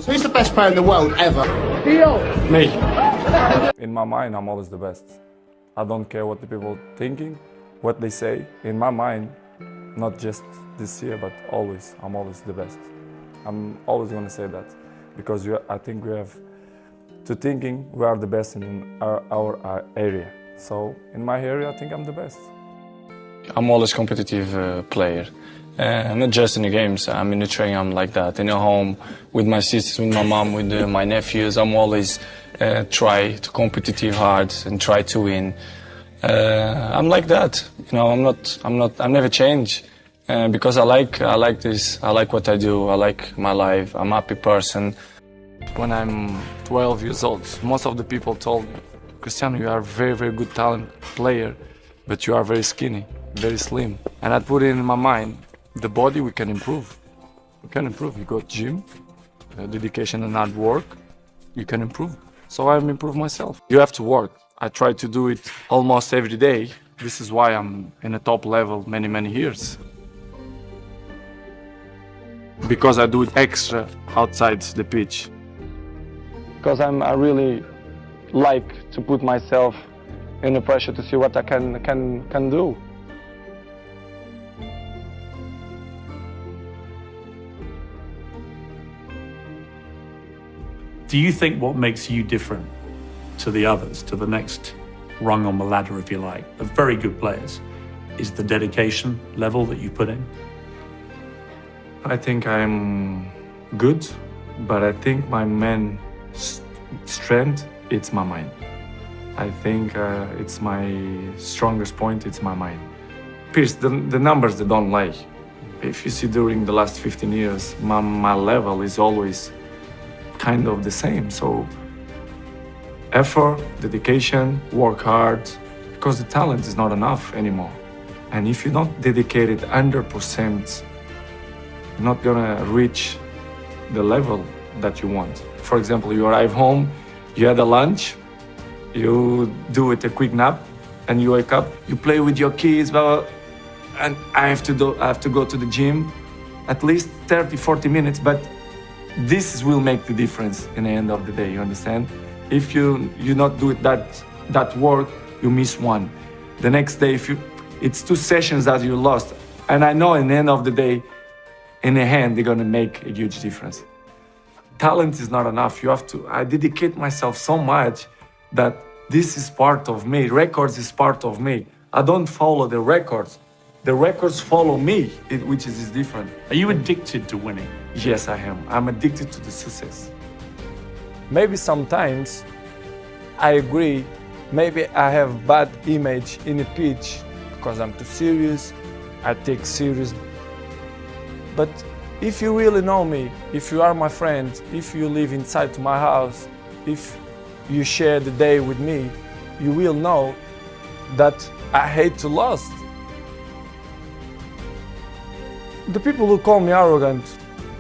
Who's the best player in the world ever? Me. In my mind, I'm always the best. I don't care what the people thinking, what they say. In my mind, not just this year, but always, I'm always the best. I'm always going to say that because I think we have to thinking we are the best in our area. So in my area, I think I'm the best. I'm always competitive player. Not just in the games, I'm in the training, I'm like that. In the home, with my sisters, with my mom, with my nephews, I'm always try to competitive hard and try to win. I'm like that, you know. I never change because I like this. I like what I do. I like my life. I'm a happy person. When I'm 12 years old, most of the people told me, Cristiano, you are a very, very good talent player, but you are very skinny, very slim. And I put it in my mind, the body we can improve. We can improve. You go to gym, dedication and hard work, you can improve. So I improve myself. You have to work. I try to do it almost every day. This is why I'm in a top level many years. Because I do it extra outside the pitch. Because I really like to put myself in the pressure to see what I can do. Do you think what makes you different to the others, to the next rung on the ladder, if you like, of very good players, is the dedication level that you put in? I think I'm good, but I think my main strength, it's my mind. I think it's my strongest point, it's my mind. Pierce, the numbers, they don't lie. If you see during the last 15 years, my level is always kind of the same. So effort, dedication, work hard, because the talent is not enough anymore. And if you're not dedicated 100%, you're not gonna reach the level that you want. For example, you arrive home, you had a lunch, you do it a quick nap, and you wake up, you play with your kids, blah, blah, and I have to go to the gym at least 30-40 minutes, but this will make the difference in the end of the day, you understand? If you not do it that work, you miss one. The next day, it's 2 sessions that you lost. And I know in the end of the day, in the hand, they're gonna make a huge difference. Talent is not enough. I dedicate myself so much that this is part of me. Records is part of me. I don't follow the records. The records follow me, which is different. Are you addicted to winning? Yes, I am. I'm addicted to the success. Maybe sometimes I agree, maybe I have bad image in the pitch because I'm too serious, I take serious. But if you really know me, if you are my friend, if you live inside my house, if you share the day with me, you will know that I hate to lose. The people who call me arrogant,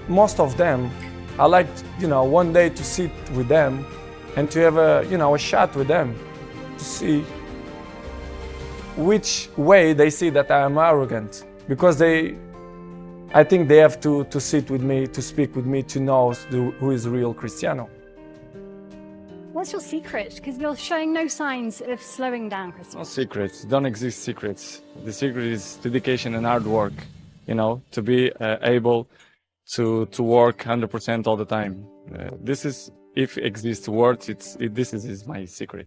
most of them, I like, one day to sit with them and to have a chat with them to see which way they see that I am arrogant. Because I think they have to sit with me, to speak with me, to know who is real Cristiano. What's your secret? Because you're showing no signs of slowing down, Cristiano. No secrets, don't exist secrets. The secret is dedication and hard work, to be able to work 100% all the time. This is, if exists words, this is my secret.